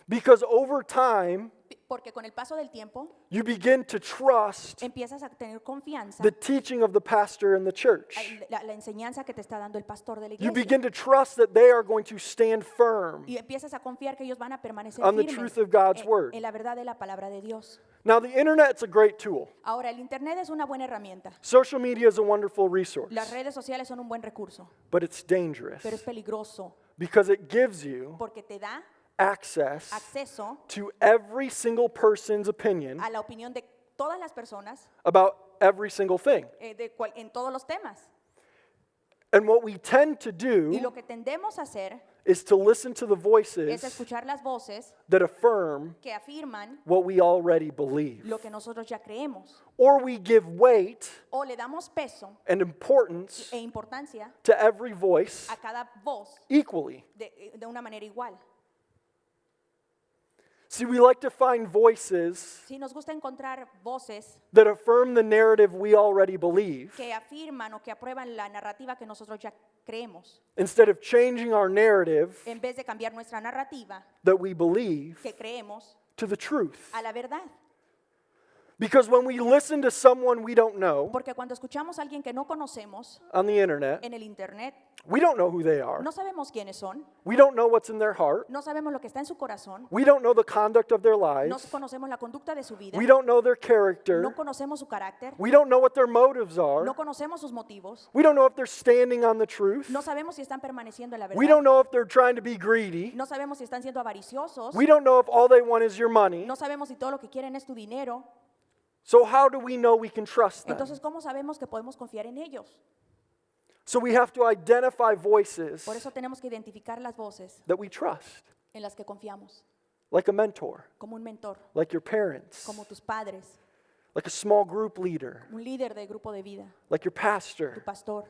Because over time, Porque con el paso del tiempo you begin to trust empiezas a tener confianza the teaching of the pastor in the church. la enseñanza que te está dando el pastor de la You iglesia. begin to trust that they are going to stand firm. Y empiezas a confiar que ellos van a permanecer On the firmes truth of God's word. en la verdad de la palabra de Dios. Now, the internet's a great tool. Ahora, el internet es una buena herramienta. Social media is a wonderful resource. Las redes sociales son un buen recurso, But it's dangerous pero es peligroso because it gives you porque te da access acceso to every single person's opinion a la opinión de todas las personas about every single thing. en todos los temas. And what we tend to Y do lo que tendemos a hacer is to listen to the es voices escuchar las voces that affirm que afirman what we already believe. lo que nosotros ya creemos. Or we give weight O le damos peso and importance e importancia to every voice a cada voz equally. de una manera igual. See, we like to find voices Si nos gusta encontrar voces that affirm the narrative we already believe que afirman o que aprueban la narrativa que nosotros ya creemos, instead of changing our narrative en vez de cambiar nuestra narrativa that we believe que creemos to the truth. a la verdad. Because when we listen to someone we don't know Porque cuando escuchamos a alguien que no conocemos on the internet, en el internet, we don't know who they are. no sabemos quiénes son, We don't know what's in their heart. no sabemos lo que está en su corazón, We don't know the conduct of their no lives. conocemos la conducta de su vida, We don't know their character. no conocemos su carácter, We don't know what their motives are. no conocemos sus motivos, We don't know if they're standing on the truth. no sabemos si están permaneciendo en la We don't verdad, know if they're trying to be greedy. no sabemos si están siendo avariciosos, We don't know if all they want is your money. no sabemos si todo lo que quieren es tu dinero. So how do we know we can trust them? Entonces, ¿cómo sabemos que podemos confiar en ellos? So we have to identify voices Por eso tenemos que identificar las voces that we trust, en las que confiamos, like a mentor, como un mentor, like your parents, como tus padres, like a small group leader, un líder de grupo de vida, like your tu pastor. pastor.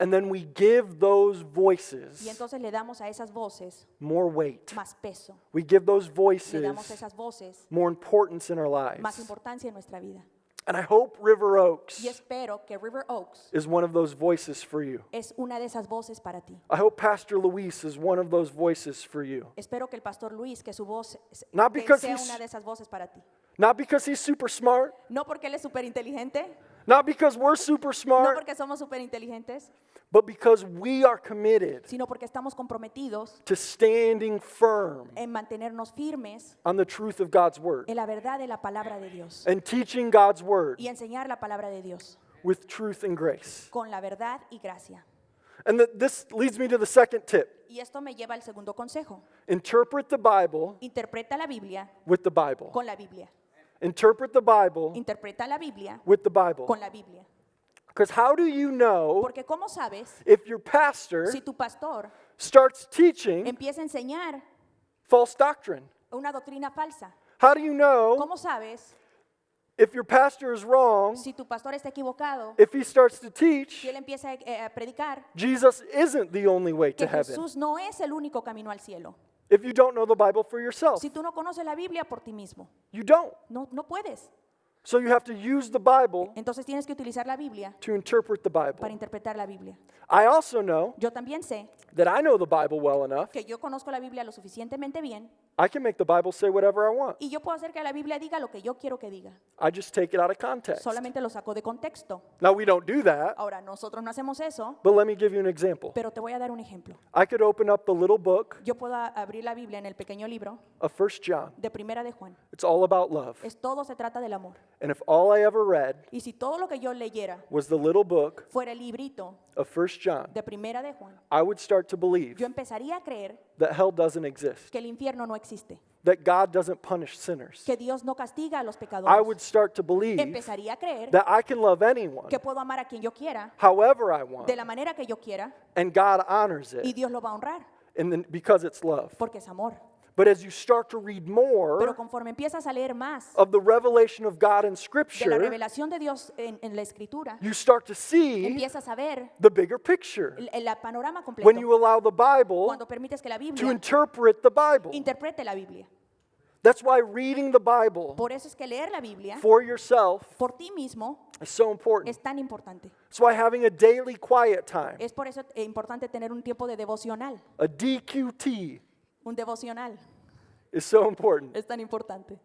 And then we give those Y voices entonces le damos a esas voces more weight. más peso, We give those le damos a voices esas voces more importance in our más lives. importancia en nuestra vida. And I hope River Oaks Y espero que River Oaks is one of those voices for you. es una de esas voces para ti. I hope Pastor Luis is one of those voices for you. Espero que el pastor Luis, que su voz Not que because sea he's- una de esas voces para ti. Not because he's super smart, No porque él es súper inteligente, not because we're super no smart, porque somos súper inteligentes, but because we are committed sino porque estamos comprometidos to standing firm en mantenernos firmes on the truth of God's word en la verdad de la palabra de Dios and teaching God's word y enseñar la palabra de Dios with truth and grace. con la verdad y gracia. And this leads me to the second tip. Y esto me lleva al segundo consejo. Interpret the Bible Interpreta la Biblia with the Bible. con la Biblia. Interpret the Bible Interpreta la Biblia with the Bible. con la Biblia. Because how do you know Porque ¿cómo sabes if your pastor si tu pastor starts teaching empieza a enseñar false doctrine? una doctrina falsa? How do you know ¿Cómo sabes if your pastor is wrong, si tu pastor está equivocado? if he starts to teach Si él empieza a predicar Jesus isn't the only way to que heaven? Jesús no es el único camino al cielo. If you don't know the Bible for yourself, Si tú no conoces la Biblia por ti mismo, you don't. no puedes. So you have to use the Bible Entonces tienes que utilizar la Biblia to interpret the para Bible. interpretar la Biblia. I also know Yo también sé that I know the Bible well enough. que yo conozco la Biblia lo suficientemente bien I can make the Bible say whatever I want. y yo puedo hacer que la Biblia diga lo que yo quiero que diga. I just take it out of context. Solamente lo saco de contexto. Now we don't do that, Ahora, nosotros no hacemos eso, but let me give you an example. pero te voy a dar un ejemplo. I could open up the little book Yo puedo abrir la Biblia en el pequeño libro of 1 John. de Primera de Juan. It's all about love. Todo se trata del amor. And if all I ever read Y si todo lo que yo leyera was the little book fuera el librito of 1 John, de Primera de Juan, I would start to believe yo empezaría a creer that hell doesn't exist, que el infierno no existe, that God doesn't punish sinners. que Dios no castiga a los I pecadores. would start to believe Empezaría a creer that I can love anyone, que puedo amar a quien yo quiera, however I want, de la manera que yo quiera, and God honors y it, Dios lo va a honrar, and then, because it's love. porque es amor. But as you start to read Pero more conforme empiezas a leer más of the revelation of God in de la Scripture, revelación de Dios en la Escritura, you start to see empiezas a ver the bigger picture el panorama when completo you allow the Bible cuando permites que la to Biblia interpret the Bible. interprete la Biblia. That's why reading the Bible Por eso es que leer la Biblia for yourself por ti mismo is so important. es tan importante. That's why having a daily quiet time, Es por eso importante tener un tiempo de devocional. a DQT, Un devocional is so important. es tan importante.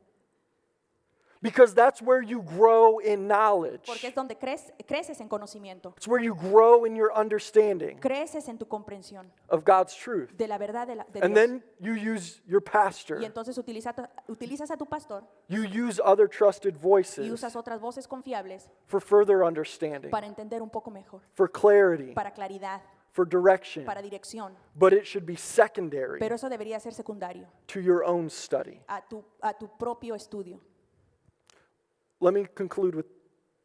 Because that's where you grow in knowledge. Porque es donde creces en conocimiento. It's where you grow in your understanding Creces en tu comprensión of God's truth. de la verdad de And Dios. then you use your pastor. Y entonces utilizas a tu pastor You use other trusted y voices usas otras voces confiables for further understanding, para entender un poco mejor, for clarity, para claridad, for direction. para dirección. But it should be secondary Pero eso debería ser secundario to your own study. a tu propio estudio. Let me conclude with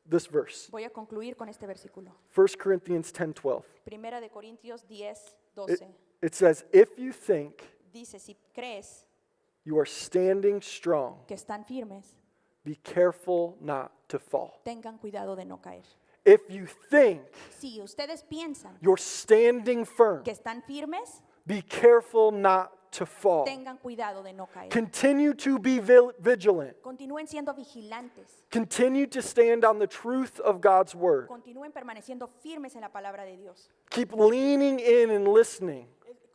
this verse. Voy a concluir con este versículo. 1 Corinthians 10:12. Primera de Corintios 10, 12. It says, if you think Dice, si crees you are standing strong, que están firmes, be careful not to fall. tengan cuidado de no caer. If you think Si ustedes piensan you're standing firm, que están firmes, be careful not to fall. tengan cuidado de no caer. Continue to be vigilant. Continúen siendo vigilantes. Continue to stand on the truth of God's word. Continúen permaneciendo firmes en la palabra de Dios. Keep leaning in and listening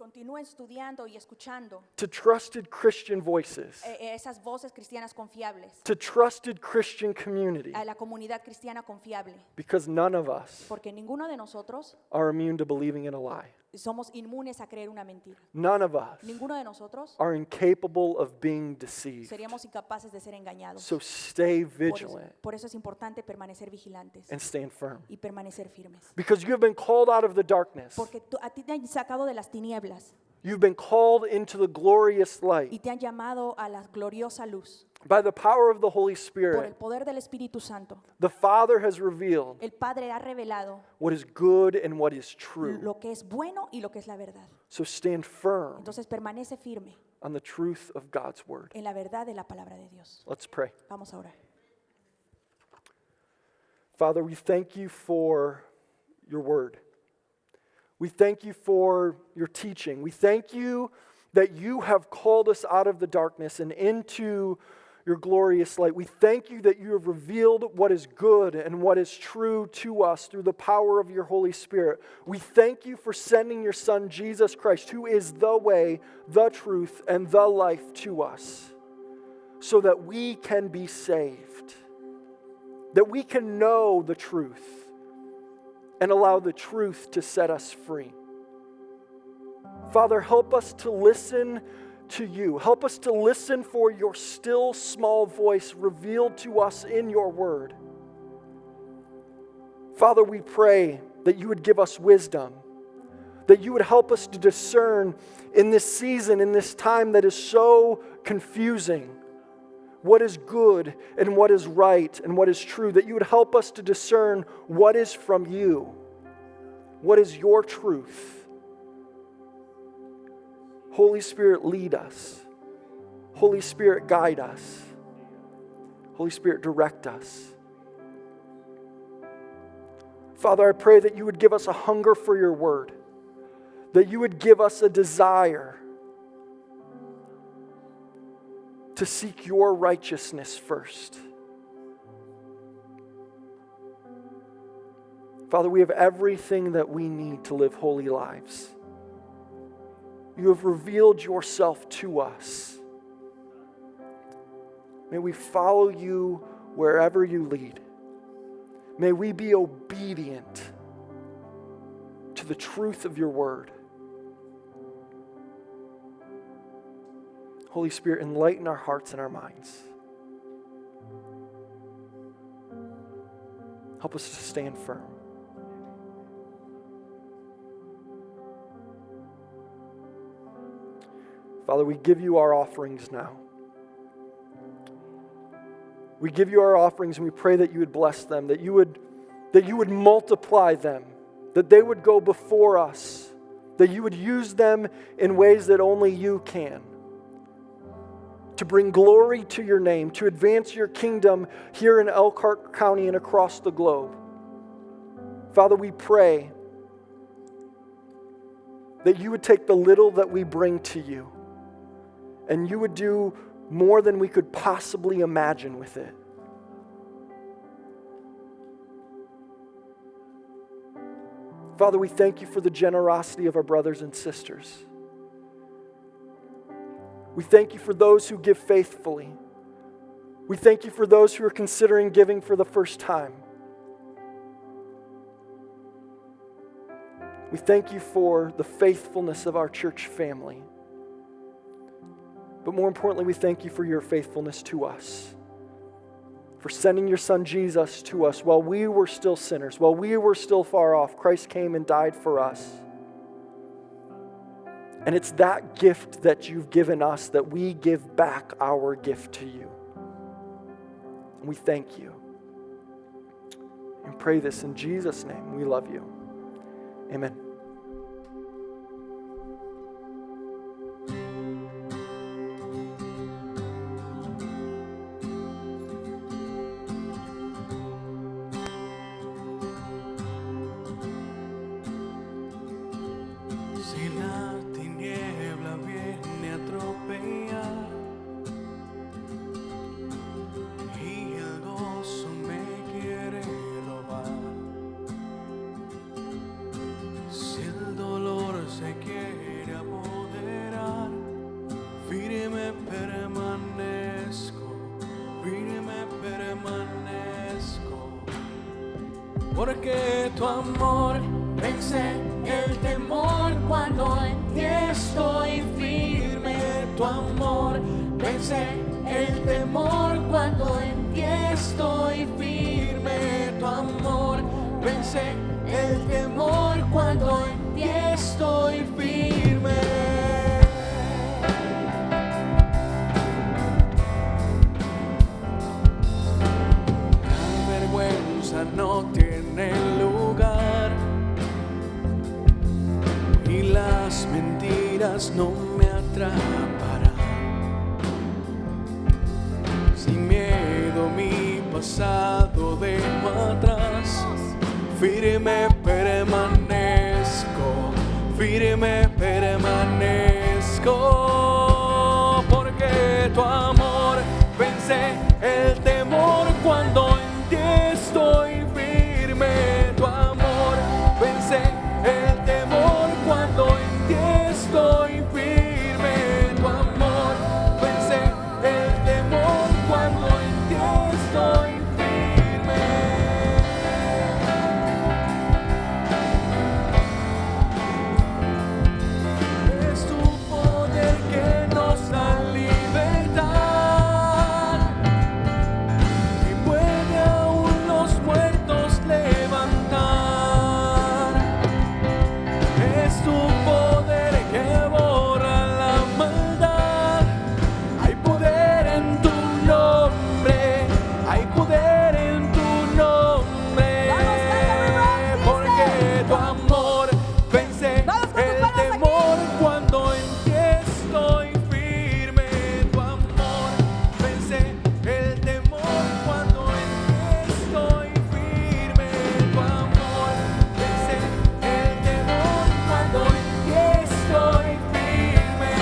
continúe estudiando y escuchando to trusted Christian voices, esas voces cristianas confiables, to trusted Christian community, a la comunidad cristiana confiable, because none of us porque ninguno de nosotros are immune to believing in a lie. somos inmunes a creer una mentira. None of us Ninguno de nosotros are incapable of being deceived. seríamos incapaces de ser engañados. So stay Por eso, vigilant por eso es importante permanecer vigilantes and stand firm. y permanecer firmes. Because you have been called out of the darkness. Porque a ti te han sacado de las tinieblas You've been called into the glorious y light te han llamado a la gloriosa luz. by the power of the Holy Por el Spirit. poder del Espíritu Santo, The Father has revealed el Padre ha revelado what is good and what is true. lo que es bueno y lo que es la verdad. So stand firm Entonces permanece firme on the truth of God's word. en la verdad de la palabra de Dios. Let's pray. Vamos a orar. Father, we thank you for your word. We thank you for your teaching. We thank you that you have called us out of the darkness and into your glorious light. We thank you that you have revealed what is good and what is true to us through the power of your Holy Spirit. We thank you for sending your Son, Jesus Christ, who is the way, the truth, and the life to us, so that we can be saved, that we can know the truth and allow the truth to set us free. Father, help us to listen to you. Help us to listen for your still small voice revealed to us in your word. Father, we pray that you would give us wisdom, that you would help us to discern in this season, in this time that is so confusing, what is good and what is right and what is true, that you would help us to discern what is from you, what is your truth. Holy Spirit, lead us. Holy Spirit, guide us. Holy Spirit, direct us. Father, I pray that you would give us a hunger for your word, that you would give us a desire to seek your righteousness first. Father, we have everything that we need to live holy lives. You have revealed yourself to us. May we follow you wherever you lead. May we be obedient to the truth of your word. Holy Spirit, enlighten our hearts and our minds. Help us to stand firm. Father, we give you our offerings now. We give you our offerings and we pray that you would bless them, that you would multiply them, that they would go before us, that you would use them in ways that only you can, to bring glory to your name, to advance your kingdom here in Elkhart County and across the globe. Father, we pray that you would take the little that we bring to you and you would do more than we could possibly imagine with it. Father, we thank you for the generosity of our brothers and sisters. We thank you for those who give faithfully. We thank you for those who are considering giving for the first time. We thank you for the faithfulness of our church family. But more importantly, we thank you for your faithfulness to us, for sending your Son Jesus to us while we were still sinners, while we were still far off. Christ came and died for us. And it's that gift that you've given us that we give back our gift to you. And we thank you. And pray this in Jesus' name. We love you. Amen. Si la tiniebla viene a atropellar y el gozo me quiere robar, permanezco, porque tu amor Vence el temor cuando en ti estoy firme. Tu amor vence el temor cuando en ti estoy firme. Tu amor vence el temor cuando en ti estoy firme. la vergüenza no tiene lugar y las mentiras no me atraparán. Sin miedo mi pasado dejo atrás, firme permanezco, porque tu amor vence el temor cuando en ti estoy firme. Tu amor vence el temor cuando en ti estoy firme. Tu amor vence el temor cuando en ti estoy firme. Es tu poder que nos da libertad y puede aún los muertos levantar. Es tu poder que borra la maldad. Hay poder en tu nombre, hay poder en tu nombre, porque tu amor vence el temor cuando en ti estoy firme. Tu amor vence el temor cuando en ti estoy firme. Tu amor vence el temor cuando en ti estoy firme.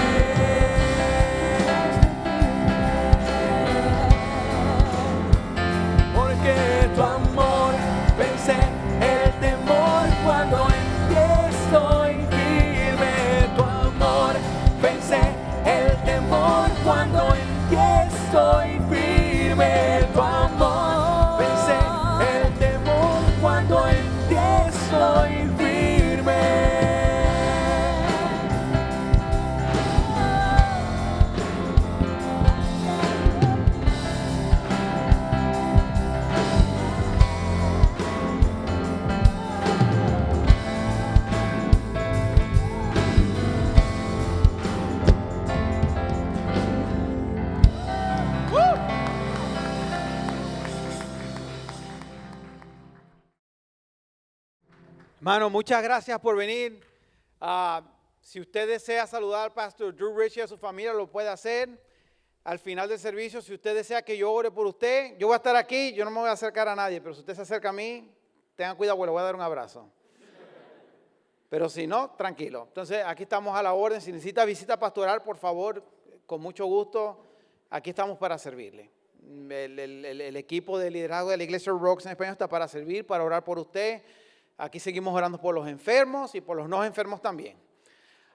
Porque tu amor vence el temor cuando en ti estoy firme. Tu amor vence el temor cuando en ti estoy firme. Tu amor vence el temor cuando en ti estoy firme. Hermano, muchas gracias por venir. Si usted desea saludar al pastor Drew Rich y a su familia, lo puede hacer al final del servicio. Si usted desea que yo ore por usted, yo voy a estar aquí, yo no me voy a acercar a nadie, pero si usted se acerca a mí, tengan cuidado, le voy a dar un abrazo. Pero si no, tranquilo. Entonces, aquí estamos a la orden. Si necesita visita pastoral, por favor, con mucho gusto, aquí estamos para servirle. El equipo de liderazgo de la iglesia Rocks en España está para servir, para orar por usted. Aquí seguimos orando por los enfermos y por los no enfermos también.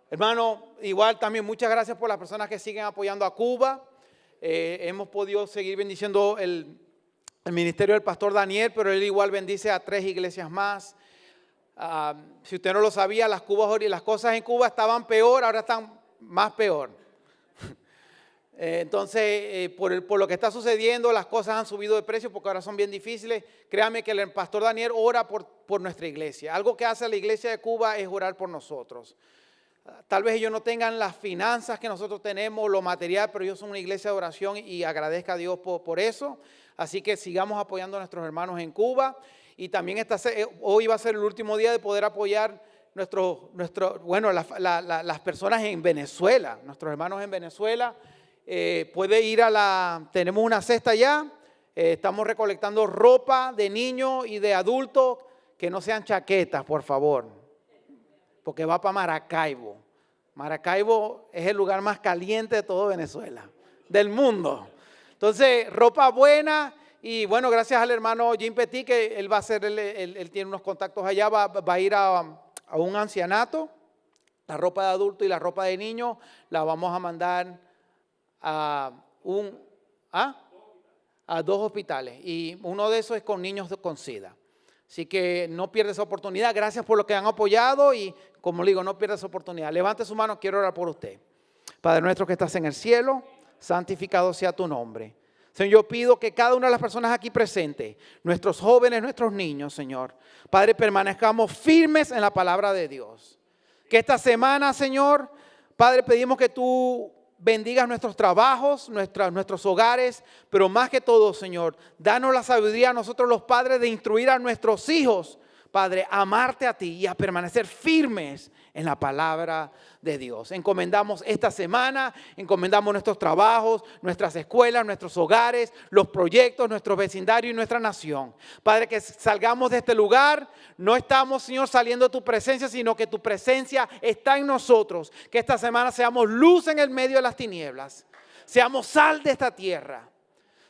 Hermano, igual también muchas gracias por las personas que siguen apoyando a Cuba. Hemos podido seguir bendiciendo el ministerio del pastor Daniel, pero él igual bendice a 3 iglesias más. Si usted no lo sabía, las cosas en Cuba estaban peor, ahora están más peor. Entonces, por lo que está sucediendo, las cosas han subido de precio porque ahora son bien difíciles. Créame que el pastor Daniel ora por nuestra iglesia. Algo que hace la iglesia de Cuba es orar por nosotros. Tal vez ellos no tengan las finanzas que nosotros tenemos, lo material, pero ellos son una iglesia de oración y agradezca a Dios por eso. Así que sigamos apoyando a nuestros hermanos en Cuba. Y también hoy va a ser el último día de poder apoyar las personas en Venezuela, nuestros hermanos en Venezuela. Puede ir tenemos una cesta ya, estamos recolectando ropa de niños y de adultos, que no sean chaquetas, por favor, porque va para Maracaibo. Maracaibo es el lugar más caliente de todo Venezuela, del mundo. Entonces, ropa buena y bueno, gracias al hermano Jim Petit, que él va a hacer, él tiene unos contactos allá, va a ir a un ancianato, la ropa de adulto y la ropa de niño la vamos a mandar a dos hospitales y uno de esos es con niños con SIDA. Así que no pierdas esa oportunidad. Gracias por lo que han apoyado y como le digo, no pierdas esa oportunidad. Levante su mano, quiero orar por usted. Padre nuestro que estás en el cielo, santificado sea tu nombre. Señor, yo pido que cada una de las personas aquí presentes, nuestros jóvenes, nuestros niños, Señor, Padre, permanezcamos firmes en la palabra de Dios. Que esta semana, Señor, Padre, pedimos que tú bendigas nuestros trabajos, nuestros hogares, pero más que todo, Señor, danos la sabiduría a nosotros los padres de instruir a nuestros hijos, Padre, a amarte a ti y a permanecer firmes en la palabra de Dios. Encomendamos esta semana, encomendamos nuestros trabajos, nuestras escuelas, nuestros hogares, los proyectos, nuestro vecindario y nuestra nación. Padre, que salgamos de este lugar, no estamos, Señor, saliendo de tu presencia, sino que tu presencia está en nosotros. Que esta semana seamos luz en el medio de las tinieblas, seamos sal de esta tierra,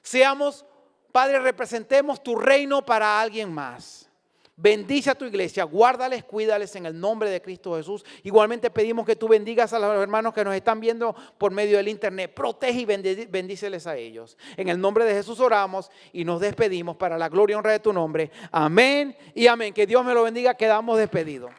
seamos, Padre, representemos tu reino para alguien más. Bendice a tu iglesia, guárdales, cuídales en el nombre de Cristo Jesús. Igualmente pedimos que tú bendigas a los hermanos que nos están viendo por medio del internet. Protege y bendíceles a ellos. En el nombre de Jesús oramos y nos despedimos para la gloria y honra de tu nombre. Amén y amén. Que Dios me lo bendiga. Quedamos despedidos.